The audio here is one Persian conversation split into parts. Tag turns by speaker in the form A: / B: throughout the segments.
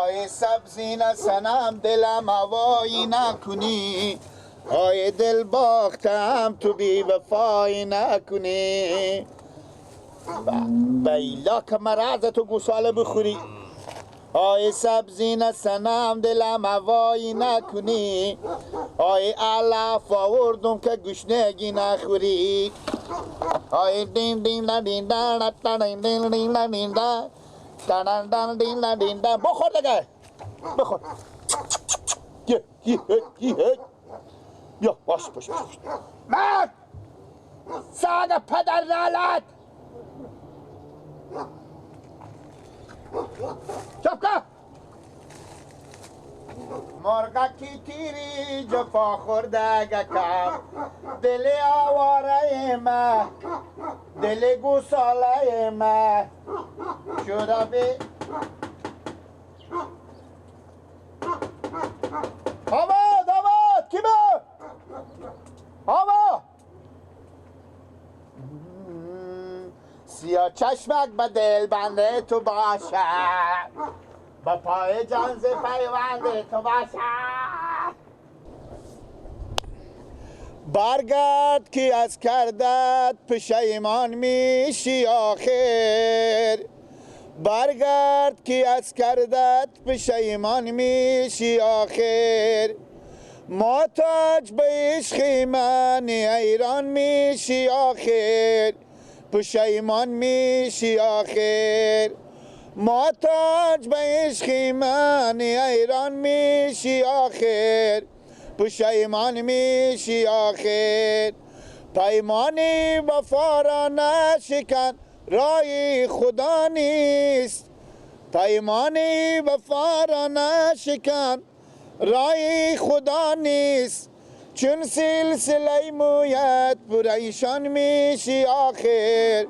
A: آی سبزین سنم دلم هوایی نکنی، آی دل باختم تو بی وفایی نکنی. بیلا که مرز تو گوساله بخوری، آی سبزین سنم دلم هوایی نکنی، آی علف آوردم که گشنگی نخوری. آی دین دین دین دین دین دین دین دین دین دین دین دین. بخور دیگه بخور. یا باش باش باش. مرد ساگ پدر نالد چپ که مرغا کی تیری جفا خورده کم، دل آواره ما دل گوساله ما شده بی آباد کی با آباد سیاه چشمک به دل بنده تو باشه، با پای جان ز پیوند تو باشه. برگرد که از کردت پشیمان میشی آخر، برگرد که از کردت پشیمان میشی آخر. محتاج به عشق من حیران میشی آخر، پشیمان میشی آخر. محتاج به عشق من حیران میشی آخر، پشیمان میشی آخر. پیمانی وفا را نشکن رای خدا نیست، پیمانی وفا را نشکن رای خدا نیست. چون سلسله مویت پریشان میشی آخر،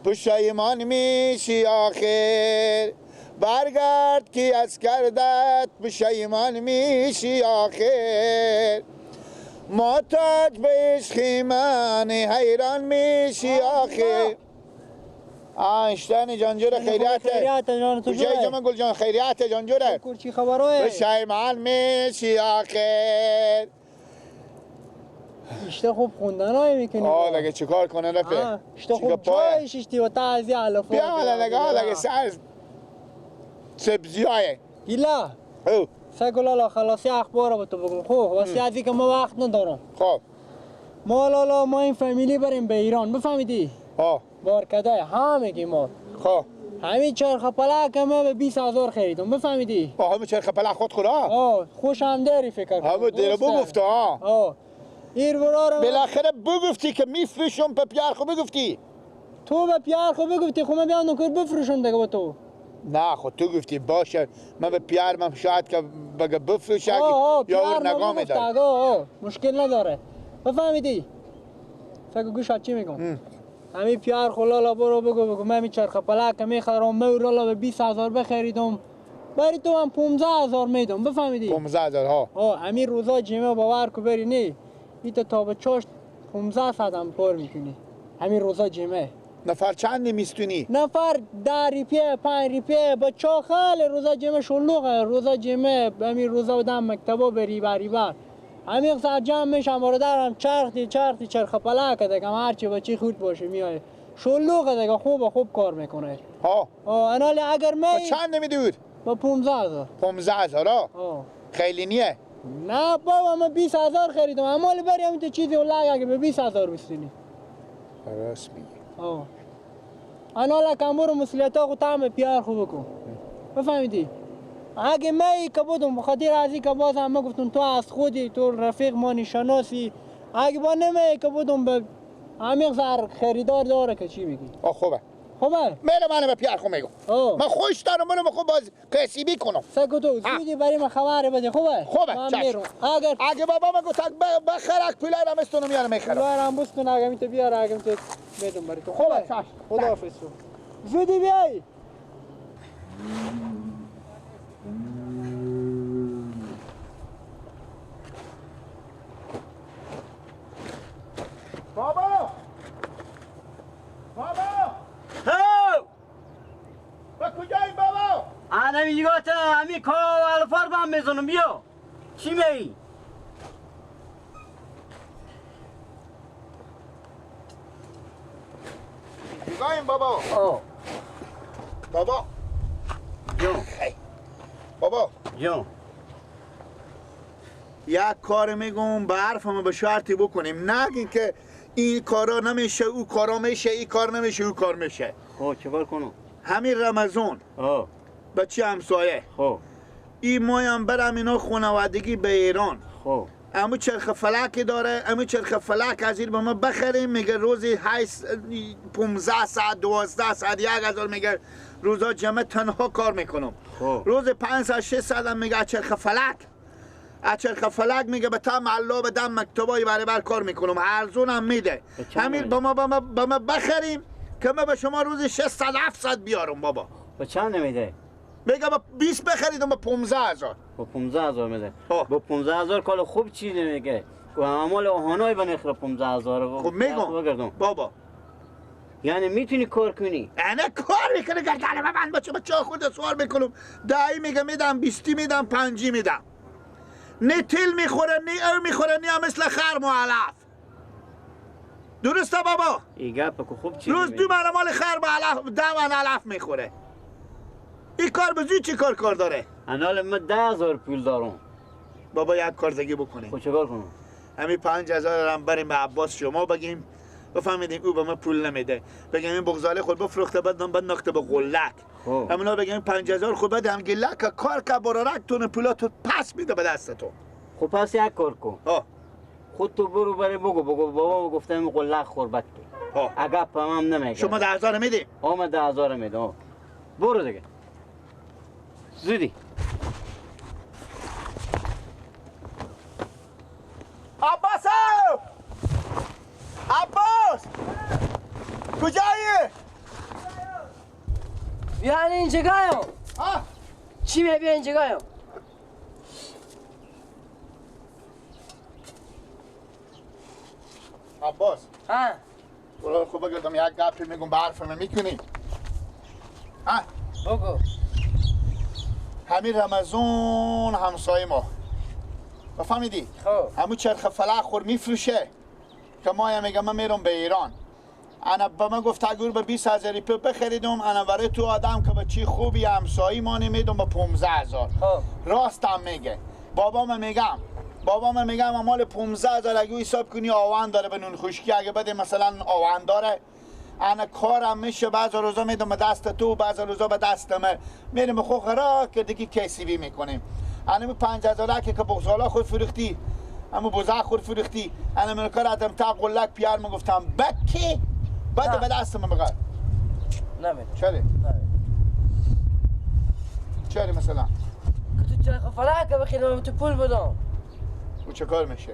A: پشیمان میشی آخر. برگرد که از کردت پشیمان میشی آخر. محتاج به عشق من حیران میشی آخر. اشتانی جانجوره خیریته
B: خیریته جان تو
A: کجای جمع گل جان خیریته جانجوره
B: چی خبره
A: پشیمان میشی آخر.
B: اشته خوب خوندن های میکنی
A: لگه چیکار کنه رفه
B: اشته خوب جایش اشتی و تعزی علفا
A: بیا لگه لگه سر سبزی های
B: گیلا سگلالا خلاصی اخبار رو تو بگم. خب واسه ازی که ما وقت ندارم.
A: خب
B: ما لالا ما این فامیلی بریم به ایران بفهمیدی؟ بارکدای همه کی ما.
A: خب
B: همین چرخ پلک ما به 20,000 خریدم بفهمیدی؟
A: همین چرخ پلک خود خدا
B: خوش هم داری فکر کنم.
A: همین دیره بگفت
B: ایر برا رو
A: بالاخره بگفتی که میفروشم به پیار خو بگفتی.
B: تو به پیار خو بگفتی خب من بیان نکر بفروشم دیگه با تو.
A: نه خود تو گفتی باشه من به پیار من شاید که بگه بفروشه یا اور نگاه میداره
B: مشکل نداره بفهمیدی؟ فکر گوش چی میگم همین پیار خلالا برو بگو من می چرخ پلک میخرم مورالا به 20,000 بخریدم برای تو هم 15,000 میدم بفهمیدی؟
A: 15,000
B: همین روزا جمعه باور کو بری نه ایت تا به چاشت 1500 هم پر میکنی همین روزا جمعه.
A: نفر چند میستونی؟
B: نفر 10 روپیه 5 روپیه با چاخال روزا جمعه شلوغه روزا جمعه همین روزا بدم مکتبا بری بری بر همین سر جمع میشم برادرم چرخی چرخ پلک دیگه هرچی بچی خود باشه میای شلوغه دیگه خوب کار میکنه. انال اگر می
A: چند نمیدود؟
B: با 15,000
A: 15,000 خیلی نیه؟
B: نه بابا من 20,000 خریدم امال بریم تو چیزی والله اگه به 20,000 بستینی
A: راست میگی.
B: انال کامورو مسئولیتا خود هم پیار خوب بکن بفهمیدی؟ اگه می که بودم بخاطر ازی که باز هم گفتم تو از خودی تو رفیق مانی شناسی اگه با نمی که بودم به عمیق زر خریدار داره که چی میگی؟
A: خوبه
B: میره
A: منو به پیار خو میگم من خوش دارم منو خوب باز کسیبی کنم
B: سکو تو زودی برای من خبر بده خوبه
A: چشم اگه بابا من گفت بخرک پولارم استونو میارم میخرم
B: پولارم بستون اگه میتو بیار اگه میتو میدم برای تو خوبه
A: چشم
B: خداحافظ زودی بیای
A: بابا با کجایی بابا؟
C: انا میگوت همین این کار الفار با هم میزنم بیا چی میگی؟
A: بگایم بابا بابا
C: جون
A: بابا
C: جون
A: یک کار میگم به حرفم به شرطی بکنیم، نگین که این کارا نمیشه او کارا میشه، این کار نمیشه او کار میشه.
C: خب چیکار کنم؟
A: همین رمضان بچه همسایه این مایم برم اینا خانوادگی به ایران.
C: خب
A: امو چرخ فلک داره، امو چرخ فلک از این به ما بخریم، میگه روزی 15 ساعت 12 ساعت 1000 میگه روزا جمع تنها کار میکنم. روز 5 ساعت 6 ساعت هم میگه چرخ فلک چرخ فلک میگه به تا محلا به دم مکتبای بر کار میکنم، ارزون هم میده. همین به ما بخریم که ما به شما روزی 600 700 بیارم بابا.
C: به چند نمیده؟
A: میگه با 20 بخریدم با 15000.
C: با 15000 میده. با 15000 کال خوب چی نمیگه. و اعمال آهنای بنخره 15000.
A: خب میگم بابا
C: یعنی میتونی کار کنی؟
A: انا کار میکنه گردن من بچه خود سوال میکنم. دایی میگه میدم 20 میدم 5 میدم. نه تیل میخوره نه او میخوره نه مثل خر معلف. درسته بابا؟
C: این گپ خوب چی
A: روز 2 من مال خر معلف 10 من علف میخوره. این کار بزوی چی کار داره؟
C: انال من 10000 پول دارم.
A: بابا یک کار دیگه بکنیم.
C: خب چیکار کنم؟
A: همین 5000 هم بریم به عباس شما بگیم بفهمیدیم او به ما پول نمیده، بگیم این بغزاله خود بفروخته بعد ناخته به غلک. همونا بگیم 5000 خود بده هم گلک کار که برارک تون پولاتو پس میده به دست تو.
C: خب پس یک کار کن. خود تو برو برای بگو بابا گفتم غلک خوربت تو. اگه پامم نمیگه.
A: شما 10000 میدی؟
C: من 10000 میدم. برو دیگه. زودی.
A: عباس کجایی؟
D: بیا اینجا گایم. چی بیا اینجا گایم؟
A: عباس برو خوب بگردم یک گپی میگم به حرفم میکنی؟
D: بگو.
A: همین رمضان همسایه ما بفهمیدی؟
D: خب
A: همون چرخ فلک خور میفروشه که ما میگم من میرم به ایران. انا به من گفت اگر به 20000 روپیه بخریدم انا برای تو آدم که به چی خوبی همسایه ما نمیدم به 15000. راستم میگه. بابام میگم مال 15000 اگه حساب کنی آوان داره به نون خشکی، اگه بده مثلا آوان داره انا کارم میشه بعض روزا میدم به دست تو بعض روزا به دست من میرم خو خرا که دیگه کسبی میکنیم. انا 5000 که بغزالا خود فروختی اما بوزا خود فروختی انا من کار ادم تا غلک پیار من گفتم بکی بعد به دست من بگار
D: نمیدم.
A: چرا مثلا
D: که تو چرخ فلک بخیرم تو پول بدم
A: و چه کار میشه؟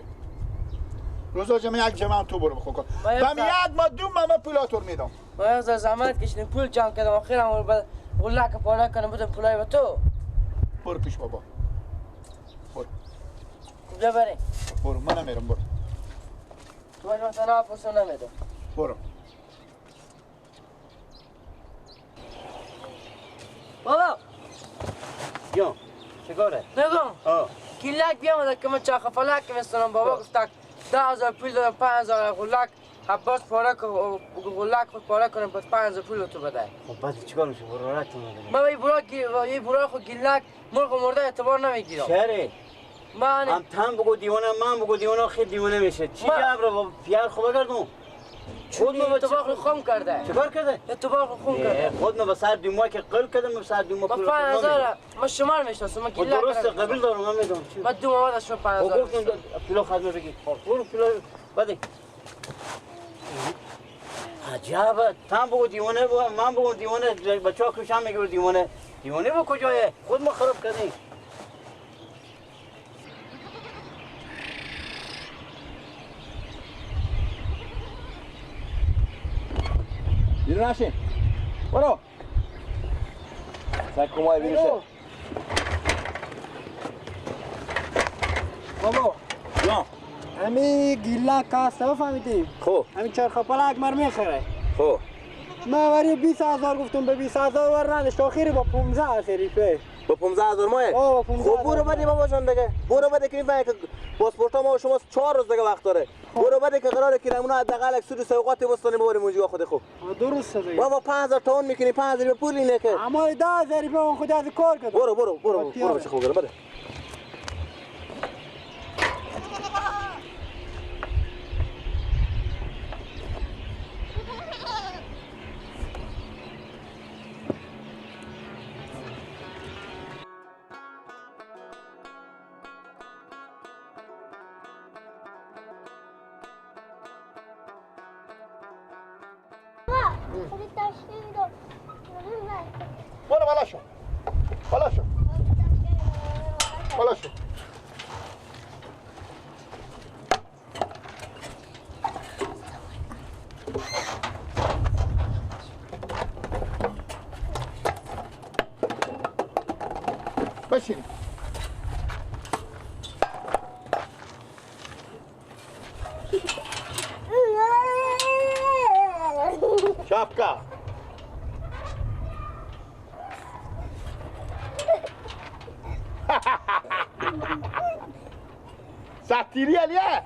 A: روزا جمع یک جمع تو برو بخو کن من یک ما دو من پولاتور میدم.
D: ما از زحمت کشیدیم پول جمع کردم آخرام بعد غلک پالا کنم بدم پولای به تو.
A: برو پیش بابا برو
D: کجا بری؟
A: برو من نمیرم برو
D: تو باید مثلا پوسو نمیدم.
A: برو
D: بابا
C: جون چیکاره؟
D: نگم گلک بیامده که من چرخ فلک میستونم. بابا گفت 10000 پول دادم 5000 غلک عباس پاره که غلک خود پاره کنم بعد 5000 پول تو بده.
C: خب بعد چیکار میشه؟ برو رات میدم.
D: من یه برا خود گلک مرغ مرده اعتبار نمیگیرم.
C: چرا؟
D: من
C: هم تام بگو دیوانه من بگو دیوانه خیلی دیوانه میشه. چی جبر با پیار خوب گردون؟
D: خود ما اتفاق خم کرده.
C: چیکار کرده؟
D: اتفاق خم کرده.
C: خود ما به سر دیمو که قل کردم به سر دیمو
D: با 5000 ما شمار میشناسم. من گلک
C: درست قبول دارم من میدونم.
D: من دو ماه از شما 5000.
C: گفتم پولو خدمه بگی. برو پولو بده. عجب تام بگو دیوانه بگو من بگو دیوانه بچه‌ها کشم میگه دیوانه با کجایه؟ خود ما خراب کردیم.
E: بیرون نشین برو سر کمای بیرون شد
B: بابا
E: جان
B: همین گلک کاسته بفهمیدی؟
E: خب
B: همین چرخ فلک مر میخره.
E: خب
B: من وری 20000 گفتم به 20000 ور نداشت آخری با 15000 روپیه
E: با 15000 ماه
B: با 15,000
E: خب برو بده بابا جان دیگه برو بده که این که پاسپورت ما و شما 4 روز دیگه وقت داره برو بده که قراره که نمونه حداقل یک سود سوقات بستانی ببریم اونجا خود خوب
B: درسته دیگه
E: بابا 5000 تومن میکنی 5000 پول اینه که
B: اما 10,000 روپیه من خود از کار کردم
E: برو بشه خوب بده
A: برو بالا شو بالا شو بالا شو بشین شapka Satiri aliye.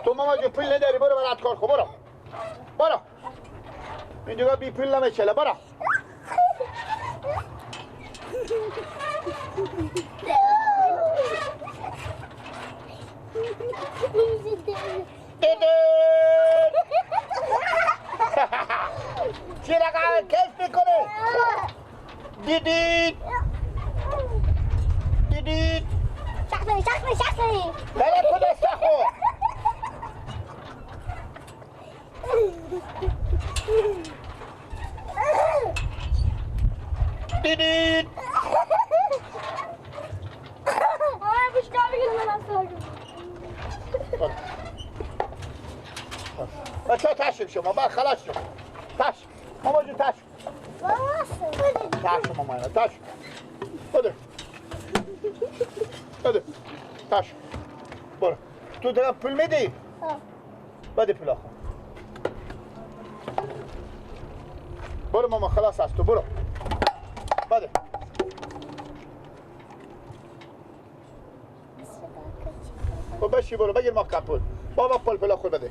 A: تو ماما جو پول نداری برو برات کار خب برو اینجا بی پول نمیچله برو چی رقم کیف میکنه دیدید
F: شخصی
A: بله تو دسته خود دیدید بچه ها تشک شما با خلاص شما تشک ماما جون تشک تشک ماما اینا تشک بده تشک برو تو درم پول میدی؟ بده پول آخر برو ماما خلاص هست تو برو بده خب بشی برو بگیر ما کپول بابا پول خود بده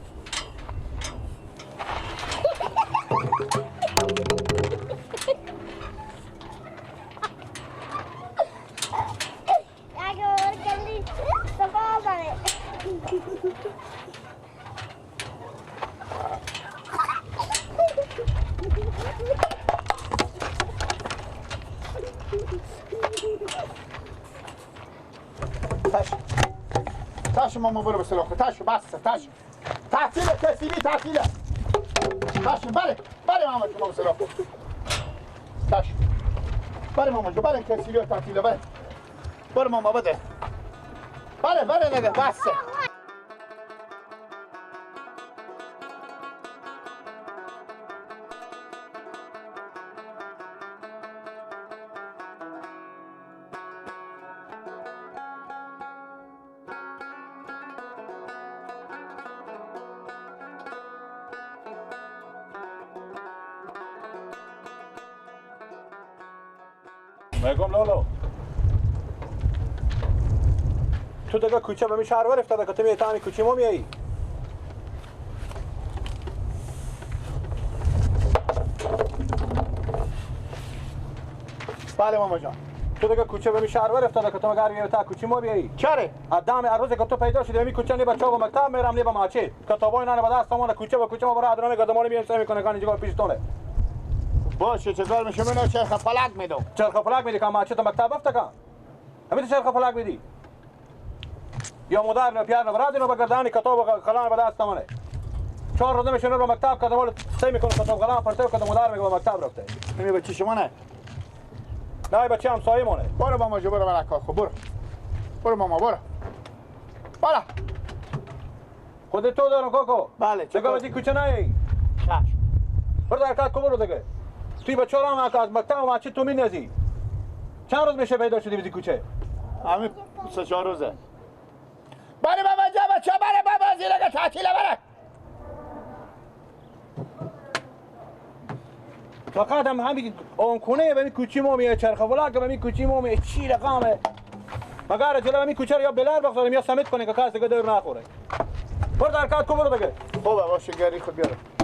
A: تاش ماما برو بسلاخ تاش بس تاش تحصیل تحصیلی تحصیله تاش بله ماما شما بسلاخ تاش بله ماما جو بله تحصیلی و تحصیله بله برو ماما بده بله نگه بس
E: میگم لالو تو دیگه کوچه به می شهرور افتاده که تو میتانی کوچه ما میایی
A: بله ماما جان
E: تو دیگه کوچه به می شهرور افتاده که تو مگر میتا کوچه ما بیایی
A: چره
E: آدم هر روز که تو پیدا شدی می کوچه نه بچه‌ها به مکتب میرم نه به ماچه کتابای نه به دستمون کوچه به کوچه ما برای ادرانه گدمانی میام سعی میکنه کانی جگاه پیشتونه
A: باشه چه میشه منو چرخ فلک میدم
E: چرخ فلک میدی که ماچه تو مکتب افته کن همین چرخ فلک میدی یا مدار نه پیار نه برادر نه بگردانی کتاب قلم به دستمونه 4 روز میشونه رو مکتب که دمال سعی میکنه کتاب قلم پرسه که مدار میگه به مکتب رفته
A: همین بچه شما نه
E: نه بچه همسایه مونه
A: برو ماما جو برو برای کار خب برو ماما برو
E: خودت تو دارم کوکو
A: بله
E: دیگه وقتی کوچه نیایی
A: چشم
E: برو در کار کو برو دیگه توی بچه را هم از مکتب و مچه تو می‌نزی چند روز میشه پیدا شدی بزی کوچه
A: همین 3-4 روزه بله بابا جان بچه بره بابا زیرگه تعطیله بره.
E: فقط همین اون کنه به می کوچی مومی چرخ ولا که به می کوچی مومی چی رقمه مگر جلو می کوچه یا بلر بخوریم یا سمت کنه که کسی که دور نخوره. برو در کات کو برو دیگه.
A: خوبه باشه گری خود بیارم.